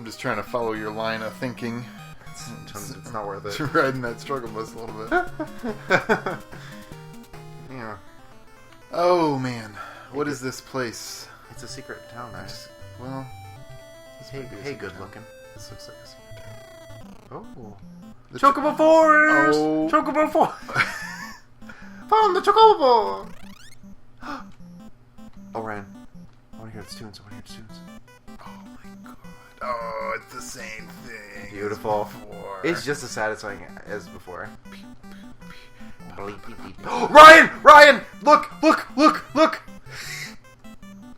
I'm just trying to follow your line of thinking. It's not worth it. Riding that struggle bus a little bit. Yeah. Oh, man. What is this place? It's a secret town, right? Well... Hey, good looking. This looks like a secret town. Oh. The Chocobo Forest! Oh. Chocobo Forest! Found the Chocobo! Oh, Ryan. I want to hear the tunes. Oh, my God. Oh, it's the same thing. Beautiful. As before. It's just as satisfying as before. Ryan! Look!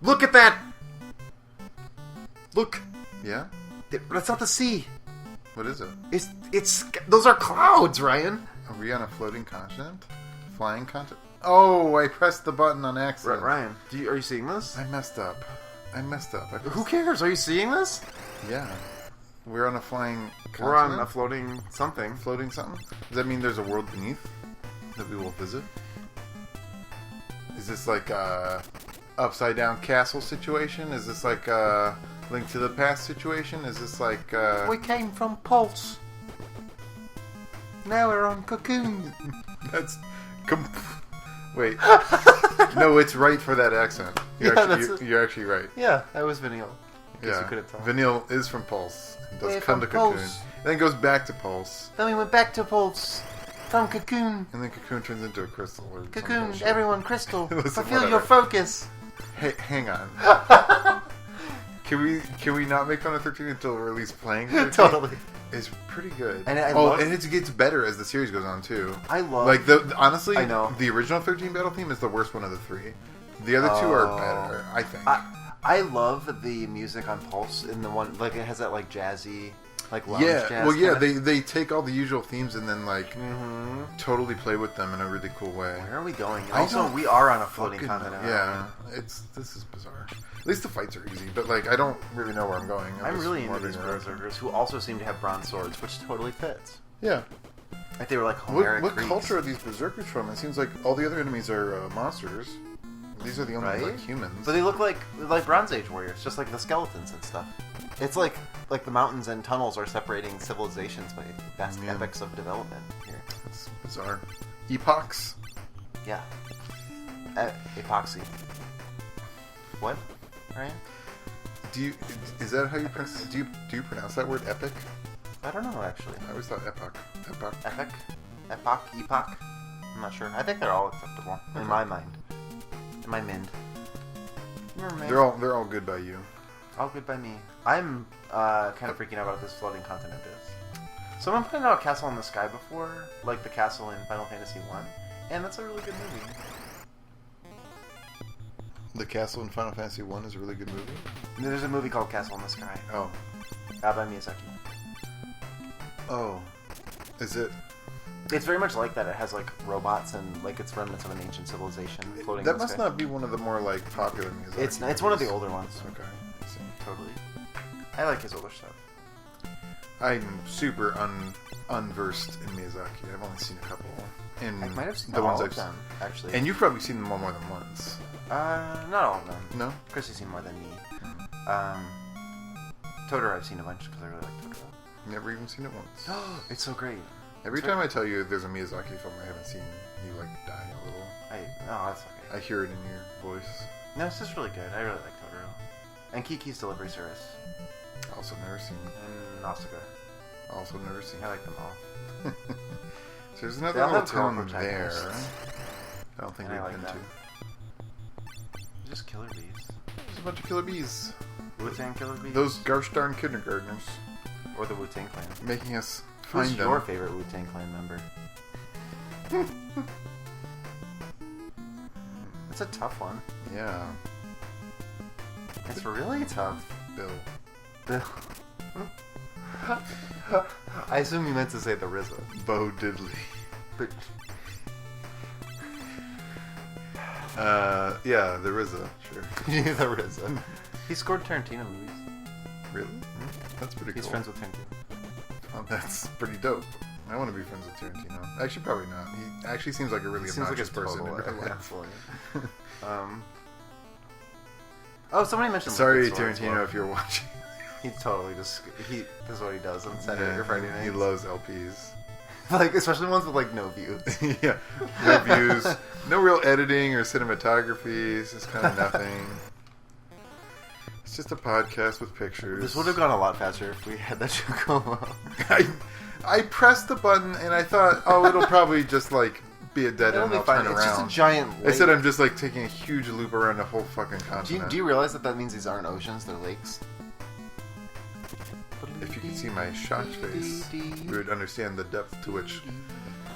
Look at that! Look! Yeah? That's not the sea. What is it? It's those are clouds, Ryan. Are we on a floating continent? Flying continent? Oh, I pressed the button on accident. Ryan, are you seeing this? I messed up. Who cares? Are you seeing this? Yeah. We're on a flying continent? We're on a floating something. Floating something? Does that mean there's a world beneath that we will visit? Is this like a upside down castle situation? Is this like a Link to the Past situation? Is this like We came from Pulse. Now we're on Cocoon. That's wait. No, it's right for that accent. You're actually right. Yeah, that was Vinyl. Yeah, you couldn't tell. Vinyl is from Pulse. It does We're come to from Cocoon. Pulse. Then it goes back to Pulse. Then we went back to Pulse. From Cocoon. And then Cocoon turns into a crystal. Or Cocoon, everyone crystal. Listen, Fulfill whatever. your focus. Hey, hang on. Can we not make fun of 13 until we're at least playing 13? Totally. It's pretty good. And and it gets better as the series goes on too. I love like honestly, I know. The original 13 battle theme is the worst one of the three. The other two are better, I think. I love the music on Pulse in the one like it has that like jazzy like lounge yeah, jazz. well, yeah, kinda. they take all the usual themes and then like totally play with them in a really cool way. Where are we going? I Also, don't we are on a floating fucking continent. know. Yeah, this is bizarre. At least the fights are easy, but like I don't really know where I'm going. I'm just really into wandering these around. berserkers who also seem to have bronze swords, which totally fits. Yeah. Like they were like Homeric What Greeks. culture are these berserkers from? It seems like all the other enemies are monsters. These are the only like humans. But they look like Bronze Age warriors, just like the skeletons and stuff. It's like the mountains and tunnels are separating civilizations by vast epochs of development here. It's bizarre. Epochs? Yeah. Epoxy. What? Ryan? Is that how you pronounce? Do you pronounce that word epic? I don't know actually. I always thought epoch. Epic? Epoch? I'm not sure. I think they're all acceptable in my mind. In my mind. They're all good by you. All good by me. I'm kind of freaking out about what this floating continent is. Someone pointed out Castle in the Sky before, like the castle in Final Fantasy 1, and that's a really good movie. The Castle in Final Fantasy 1 is a really good movie? There's a movie called Castle in the Sky. Oh. By Miyazaki. Oh. Is it? It's very much like that. It has like robots and like it's remnants of an ancient civilization floating in That the must sky. not be one of the more like popular Miyazaki It's one of the older ones. Okay. I see. Totally. I like his older stuff. I'm super unversed in Miyazaki. I've only seen a couple. And I might have seen the all ones of I've them, actually. And you've probably seen them all more than once. Not all of them. No? Chrissy's seen more than me. Totoro I've seen a bunch because I really like Totoro. Never even seen it once. It's so great. Every time I tell you there's a Miyazaki film I haven't seen, you like die a little. That's okay. I hear it in your voice. No, it's just really good. I really like Totoro. And Kiki's Delivery Service. Also never seen. And Nausicaa. Also never seen. I like them all. So there's another They all little have girl town there. protagonists. I don't think And I we've like been that. to. Just killer bees. There's a bunch of killer bees. Wu-Tang killer bees? Those gosh darn kindergartners. Or the Wu-Tang Clan. Making us find Who's them. your favorite Wu-Tang Clan member? That's a tough one. Yeah. It's really tough. Bill. I assume you meant to say the RZA. Bo Diddley. But Yeah, the RZA. Sure. the RZA. He scored Tarantino movies. Really? That's pretty cool. He's friends with Tarantino. Oh, that's pretty dope. I want to be friends with Tarantino. Actually, probably not. He actually seems like a really obnoxious person in real life. Oh, somebody mentioned. Sorry, Liquid Swords. Tarantino, if you're watching. He's totally just this is what he does on Saturday or Friday nights. He loves LPs. Like, especially ones with, like, no views. Yeah. No views. No real editing or cinematography. It's just kind of nothing. It's just a podcast with pictures. This would have gone a lot faster if we had that show go up. I pressed the button and I thought, oh, it'll probably just, like, be a dead end and I'll turn around. It's just a giant lake. Instead, I'm just, like, taking a huge loop around the whole fucking continent. Do you realize that means these aren't oceans, they're lakes? If you could see my shocked face, you would understand the depth to which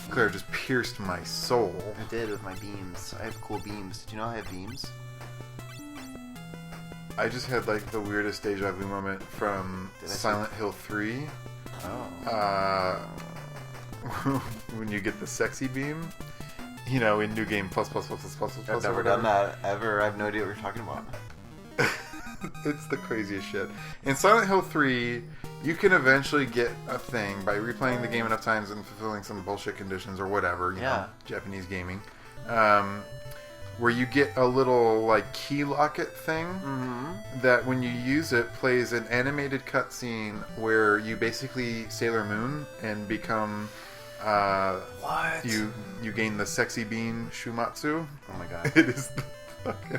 Claire just pierced my soul. I did with my beams. I have cool beams. Did you know I have beams? I just had like the weirdest deja vu moment from Silent Hill 3. Oh. When you get the sexy beam, you know, in New Game plus. I've never done that ever. I have no idea what you're talking about. It's the craziest shit. In Silent Hill 3, you can eventually get a thing by replaying the game enough times and fulfilling some bullshit conditions or whatever, you know, Japanese gaming, where you get a little, like, key locket thing that when you use it plays an animated cutscene where you basically Sailor Moon and become... what? You gain the sexy beam Shumatsu. Oh my god. It is the fucking...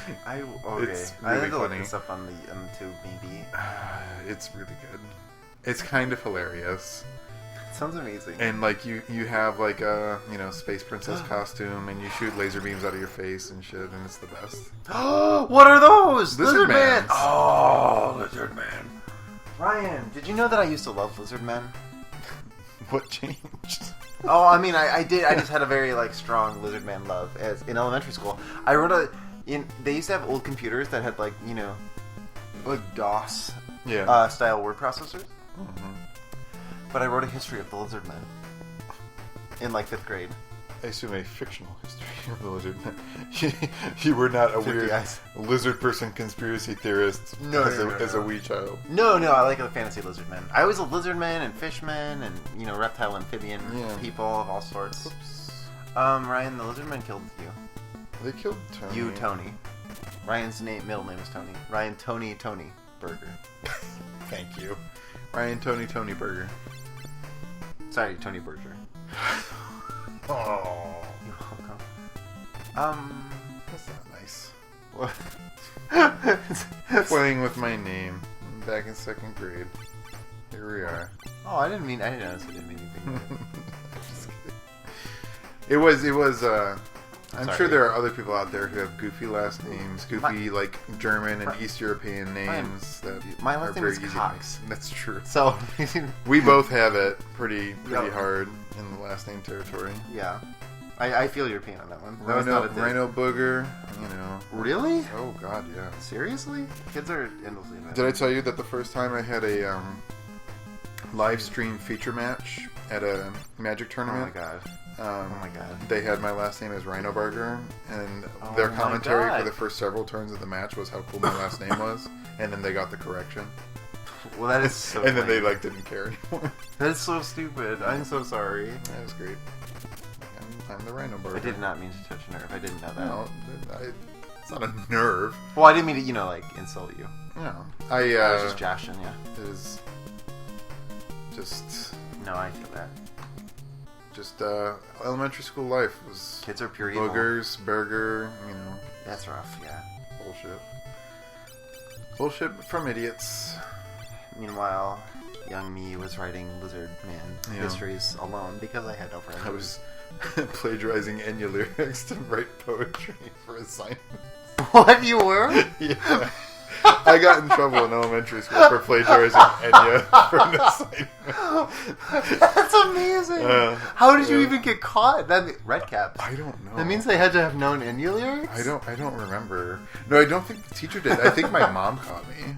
It's I really had to look funny. this up on the tube, maybe. It's really good. It's kind of hilarious. It sounds amazing. And like you have like a space princess costume, and you shoot laser beams out of your face and shit, and it's the best. What are those? Lizard Man. Oh, Lizard Man. Ryan, did you know that I used to love Lizard Men? What changed? Oh, I mean, I did. I just had a very like strong Lizard Man love as in elementary school. I wrote they used to have old computers that had like like DOS style word processors. But I wrote a history of the Lizard Men in like 5th grade. I assume a fictional history of the Lizard Men. You were not a weird lizard person conspiracy theorist as a wee child. No, I like the fantasy Lizard Men. I was a lizard man and fish man and reptile amphibian people of all sorts. Oops. Ryan, the Lizard Men killed you. They killed Tony. You, Tony. Ryan's middle name is Tony. Ryan Tony Burger. Thank you. Ryan Tony Burger. Sorry, Tony Burger. Oh. You're welcome. That's not nice. Playing with my name. Back in 2nd grade. Here we are. Oh, I didn't honestly didn't mean anything. Just kidding. It was I'm sure there are other people out there who have goofy last names, goofy like German and East European names my that last are name very is easy. Cox. That's true. So We both have it pretty hard in the last name territory. Yeah, I feel your pain on that one. That was not a dig. Rhino Booger, Really? Oh god, yeah. Seriously? Kids are endlessly mad. Did I tell you that the first time I had a live stream feature match at a Magic tournament? Oh my god. They had my last name as Rhino Burger, and their commentary for the first several turns of the match was how cool my last name was, and then they got the correction. Well, that is so and then they didn't care anymore. That's so stupid. I'm so sorry. That was great. I'm the Rhino Burger. I did not mean to touch a nerve. I didn't know that. No, it's not a nerve. Well, I didn't mean to, like, insult you. No. I was just joshing, yeah. It is just... No, I feel that. Just elementary school life was... Kids are pure evil. Boogers, burger, That's rough, yeah. Bullshit from idiots. Meanwhile, young me was writing Lizard Man histories alone because I had no friends. I was plagiarizing Enya lyrics to write poetry for assignments. What, you were? Yeah. I got in trouble in elementary school for plagiarizing Enya for an assignment. That's amazing. How did you even get caught? Red caps. I don't know. That means they had to have known Enya lyrics? I don't remember. No, I don't think the teacher did. I think my mom caught me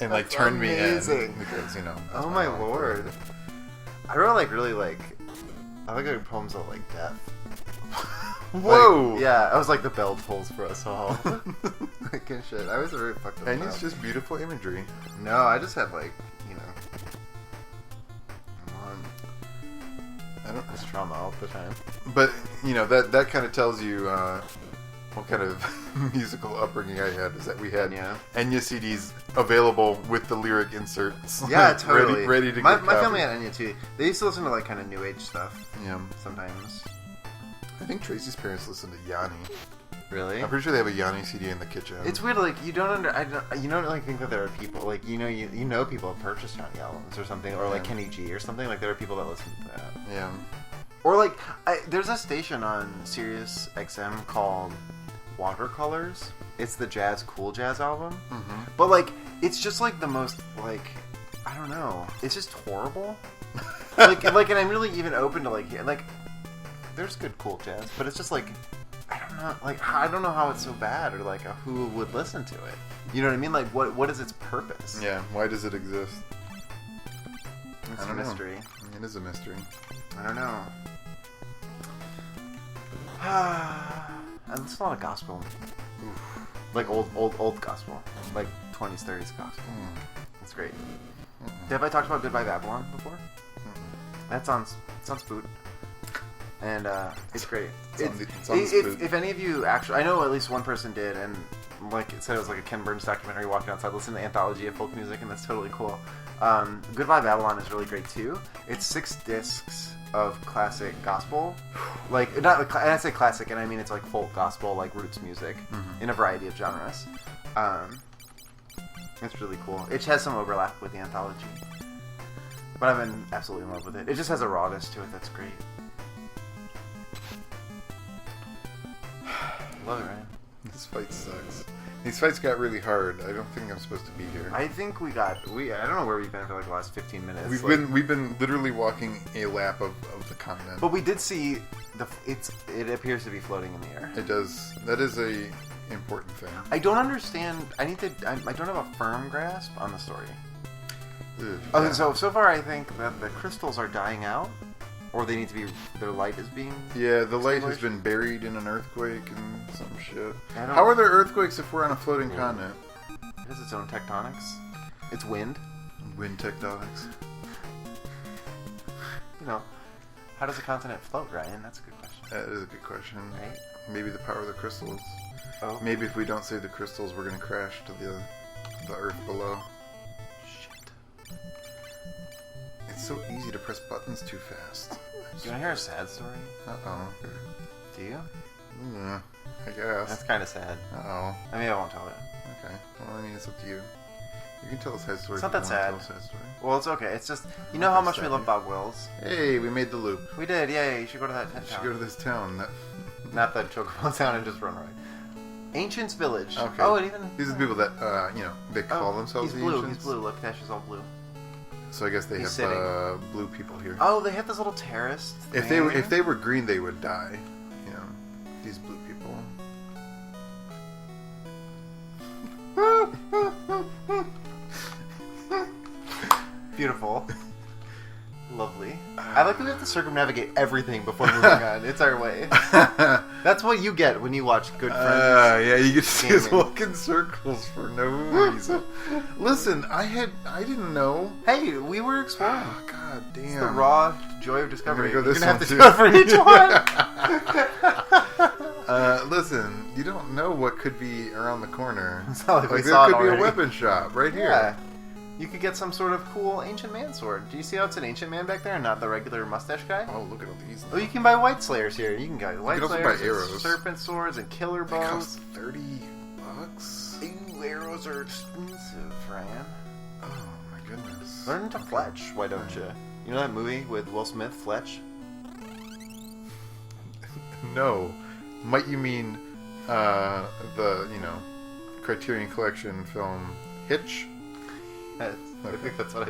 and turned me in because oh my lord. I wrote I wrote poems of death. Whoa! I was like the bell tolls for us all. Good shit. I was a very fucked up. And it's just beautiful imagery. No, I just had come on. I don't have trauma all the time. But that kind of tells you what kind of musical upbringing I had is that we had Enya CDs available with the lyric inserts. Yeah, totally. ready to my get copied. family had Enya too. They used to listen to like kind of new age stuff. Yeah. Sometimes. I think Tracy's parents listen to Yanni. Really? I'm pretty sure they have a Yanni CD in the kitchen. It's weird, like you don't think that there are people like you know people have purchased Yanni albums or something, or like Kenny G or something. Like there are people that listen to that. Yeah. Or like there's a station on Sirius XM called Watercolors. It's the cool jazz album. Mm-hmm. But like it's just like the most like I don't know. It's just horrible. like and I'm really even open to like there's good cool jazz, but it's just like I don't know how it's so bad or like who would listen to it. You know what I mean? Like what is its purpose? Yeah. Why does it exist? It's a mystery. It is a mystery. I don't know. I listen to a lot of gospel. Oof. Like old gospel. Like 20s, 30s gospel. That's great. Have I talked about Goodbye Babylon before? That sounds boot. And it's great. If any of you actually... I know at least one person did, and like it said it was like a Ken Burns documentary walking outside listening to Anthology of Folk Music, and that's totally cool. Goodbye Babylon is really great too. It's 6 discs of classic gospel, like and I say classic, and I mean it's like folk gospel, like roots music, in a variety of genres. It's really cool. It has some overlap with the anthology, but I've been absolutely in love with it. It just has a rawness to it that's great. Love it, right? This fight sucks. These fights got really hard. I don't think I'm supposed to be here. I think I don't know where we've been for like the last 15 minutes. We've been literally walking a lap of the continent. But we did see it appears to be floating in the air. It does. That is a important thing. I don't understand. I don't have a firm grasp on the story. Yeah. So far I think that the crystals are dying out. Or they need to be, their light is being... Yeah, the light has been buried in an earthquake and some shit. How are there earthquakes if we're on a floating continent? It has its own tectonics. It's wind. Wind tectonics. You know, how does a continent float, Ryan? That's a good question. That is a good question. Right? Maybe the power of the crystals. Oh. Maybe if we don't save the crystals, we're going to crash to the earth below. Shit. It's so easy to press buttons too fast. Do you want to hear a sad story? Uh-oh. Do you? Yeah, I guess. That's kind of sad. Uh-oh. I mean, I won't tell it. Okay. Well, I mean, it's up to you. You can tell a sad story. It's not that sad. Tell a sad story. Well, it's okay. It's just, you know how much we love Bob Wills? Hey, we made the loop. We did, yay. You should go to that town. You should go to this town. Not that Chocobo town and just run right. Ancients Village. Okay. Oh, it even... These are the people that, they call themselves the Ancients. He's blue. Look, Dash is all blue. So I guess they have blue people here. Oh, they have this little terrace. If they were green, they would die. You know, these blue people. Beautiful. Lovely. I like that we have to circumnavigate everything before moving on. It's our way. That's what you get when you watch Good Friends. Yeah, you get to see us walk in circles for no reason. Listen, I didn't know. Hey, we were exploring. Oh, God damn. It's the raw joy of discovery. You're going to have to do it for each one. Listen, you don't know what could be around the corner. It's not like there could be a weapon shop right here. Yeah. You could get some sort of cool ancient man sword. Do you see how it's an ancient man back there and not the regular mustache guy? Oh, look at all these. Oh, you can buy white slayers here. You can buy white slayers, also buy arrows, serpent swords, and killer bows. They cost $30. Ooh, arrows are expensive, Ryan. Oh my goodness. Learn to fletch, why don't you? You know that movie with Will Smith, Fletch? No. Might you mean the Criterion Collection film Hitch? I think that's what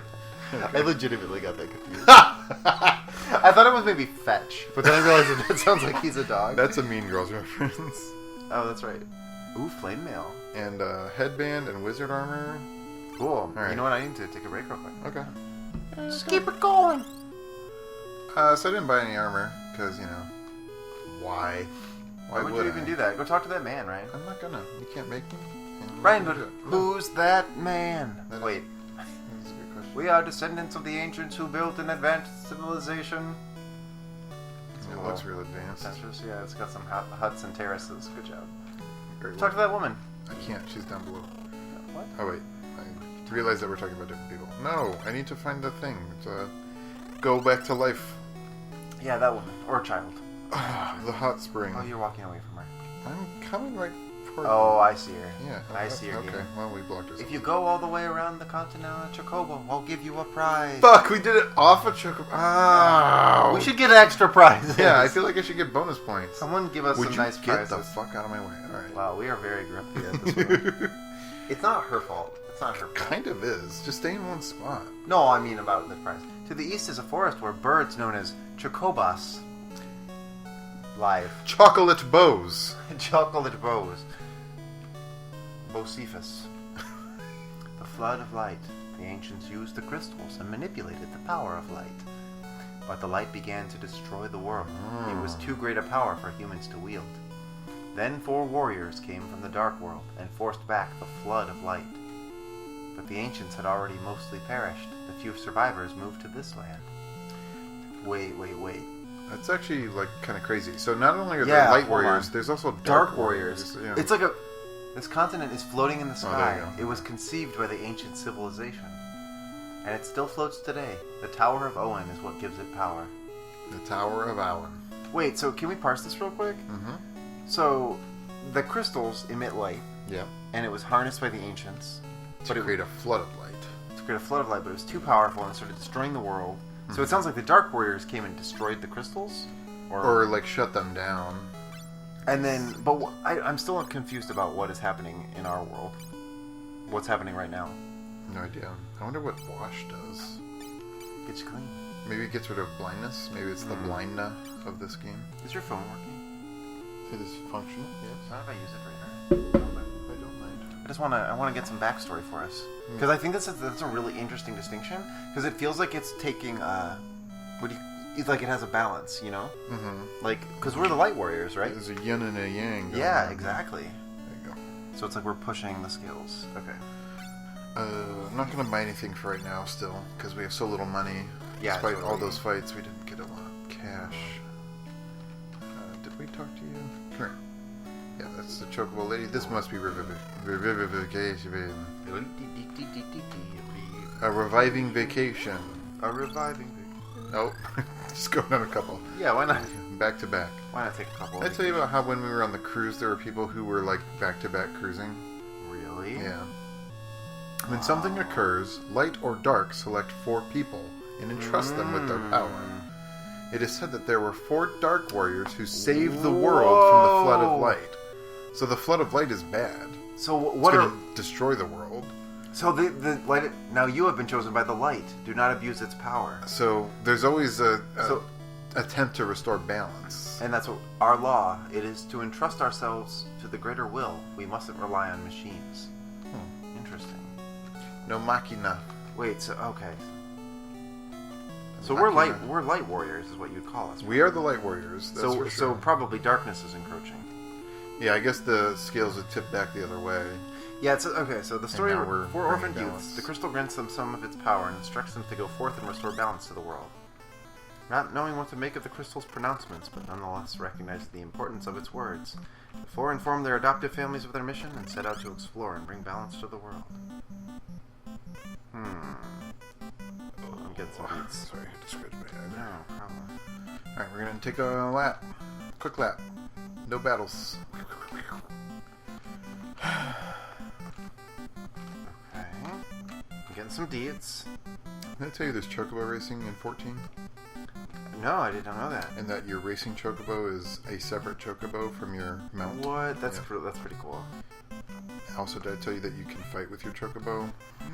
Okay. I legitimately got that confused. I thought it was maybe Fetch, but then I realized that sounds like he's a dog. That's a Mean Girls reference. Oh, that's right. Ooh, flame mail. And headband and wizard armor. Cool. All right. You know what? I need to take a break real quick. Okay. Just keep it going. So I didn't buy any armor, because, why? Why would you even do that? Go talk to that man, Ryan. I'm not gonna. You can't make me. Ryan, who's that man? Wait. That's a good question. We are descendants of the ancients who built an advanced civilization. It looks real advanced. That's just, yeah, it's got some huts and terraces. Good job. Great Talk to that woman. I can't. She's down below. What? Oh, wait. I realized that we're talking about different people. No, I need to find the thing to go back to life. Yeah, that woman. Or a child. The hot spring. Oh, you're walking away from her. I'm coming right for Oh, I see her. Yeah. I see her. Okay, Game. well, we blocked ourselves. If you go all the way around the continent on a chocobo, I'll give you a prize. Fuck, we did it off a chocobo. Oh. We should get extra prizes. Yeah, I feel like I should get bonus points. Someone give us some nice prizes. Get the fuck out of my way. All right. Wow, we are very grumpy at this point. It's not her fault. It's not her fault. Kind of is. Just stay in one spot. No, I mean about the prize. To the east is a forest where birds known as chocobas live. Chocolate bows. Chocolate bows. Bocephus. The flood of light. The ancients used the crystals and manipulated the power of light. But the light began to destroy the world. It was too great a power for humans to wield. Then 4 warriors came from the dark world and forced back the flood of light. But the ancients had already mostly perished. The few survivors moved to this land. Wait. That's actually like kind of crazy. So not only are Yeah, there light hold warriors, on. there's also Dark warriors. Yeah. It's like this continent is floating in the sky. there you go. It was conceived by the ancient civilization. And it still floats today. The Tower of Owen is what gives it power. The Tower of Owen. Wait, so can we parse this real quick? Mm-hmm. So, the crystals emit light, Yeah. and it was harnessed by the ancients To create a flood of light. to create a flood of light, but it was too powerful and started destroying the world. So it sounds like the Dark Warriors came and destroyed the crystals? Or like shut them down. And then, but I'm still confused about what is happening in our world. What's happening right now? No idea. I wonder what wash does. Gets you clean. Maybe it gets rid of blindness. Maybe it's the blindness of this game. Is your phone working? It is functional, yes. Not if I use it right now. I don't mind. I want to get some backstory for us. Because I think that's a really interesting distinction. Because it feels like it's taking, it's like it has a balance, you know? Mm-hmm. Like, because we're the Light Warriors, right? There's a yin and a yang. Yeah, exactly. There you go. So it's like we're pushing the skills. Okay. I'm not going to buy anything for right now still, because we have so little money. Yeah, Despite totally. all those fights, we didn't get a lot of cash. Did we talk to you? Come here. Yeah, that's the chocobo lady. This must be revivification. A reviving vacation. A reviving vacation. Oh, just going on a couple. Yeah, why not? Back to back. Why not take a couple? Did I tell you about how when we were on the cruise, there were people who were like back to back cruising? Really? Yeah. When something occurs, light or dark select 4 people and entrust them with their power. It is said that there were 4 dark warriors who saved the world from the flood of light. So the flood of light is bad. So what It's are... going to destroy the world. So the light... Now you have been chosen by the light. Do not abuse its power. So there's always a attempt to restore balance. And that's what our law. It is to entrust ourselves to the greater will. We mustn't rely on machines. Interesting. No machina. Wait, so okay. So we're light warriors is what you'd call us. We are the light warriors. That's for sure. So probably darkness is encroaching. Yeah, I guess the scales would tip back the other way. Yeah, it's okay. So the story now of we're 4 orphaned bringing youths. balance. The crystal grants them some of its power and instructs them to go forth and restore balance to the world. Not knowing what to make of the crystal's pronouncements, but nonetheless recognize the importance of its words, the 4 inform their adoptive families of their mission and set out to explore and bring balance to the world. I'm getting some beats. Sorry, I had to scratch my head. No problem. Alright, we're going to take a lap. Quick lap. No battles. Okay. I'm getting some deeds. Did I tell you there's chocobo racing in 14? No, I didn't know that. And that your racing chocobo is a separate chocobo from your mount? What? That's Yeah. that's pretty cool. Also, did I tell you that you can fight with your chocobo?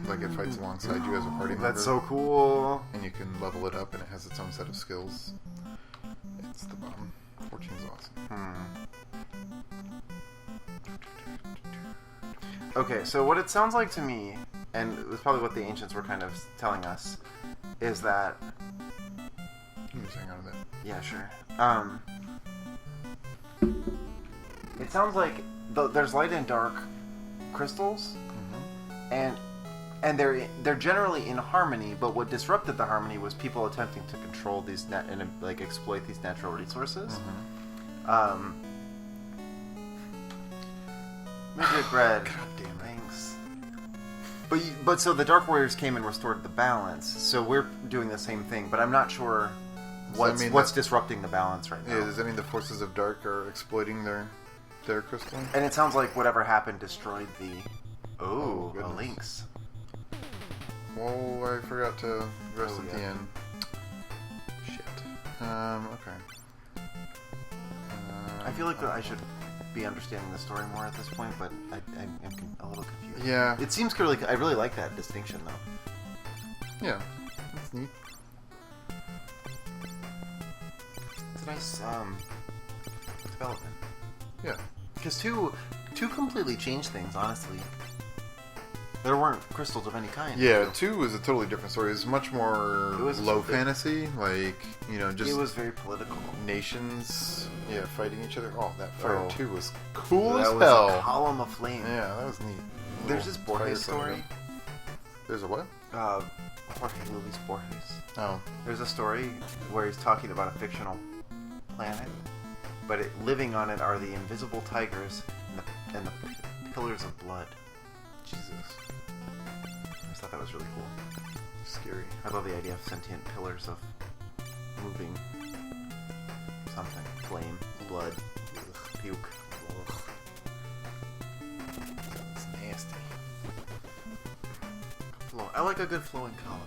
Like, it fights alongside you as a party member. That's so cool. And you can level it up, and it has its own set of skills. It's the bomb. 14 is awesome. Okay, so what it sounds like to me, and it was probably what the ancients were kind of telling us, is that... Let me just hang on to that. Yeah, sure. It sounds like there's light and dark crystals, and they're generally in harmony. But what disrupted the harmony was people attempting to control these and like exploit these natural resources. Midget bread. God damn it. Thanks. But so the Dark Warriors came and restored the balance. So we're doing the same thing, but I'm not sure what's disrupting the balance right now. Yeah, does that mean the forces of dark are exploiting their crystal? And it sounds like whatever happened destroyed the... Oh, the goodness. links. Whoa, I forgot to rest at the end. Shit. Okay. I feel like I should be understanding the story more at this point, but I'm a little confused. Yeah. It seems clearly... I really like that distinction, though. Yeah. That's neat. It's a nice development. Yeah. Because two completely changed things, honestly. There weren't crystals of any kind. Yeah, 2 was a totally different story. It was much more low something. fantasy, like, just... It was very political. Nations, fighting each other. Oh, that fire 2 was cool as hell. That was a column of flame. Yeah, that was neat. There's this Borges story. There's a what? Jorge Luis Borges. Oh. There's a story where he's talking about a fictional planet, but living on it are the invisible tigers and the pillars of blood. Jesus. I just thought that was really cool. Scary. I love the idea of sentient pillars of moving something. Flame, blood, puke. That's nasty. I like a good flowing column.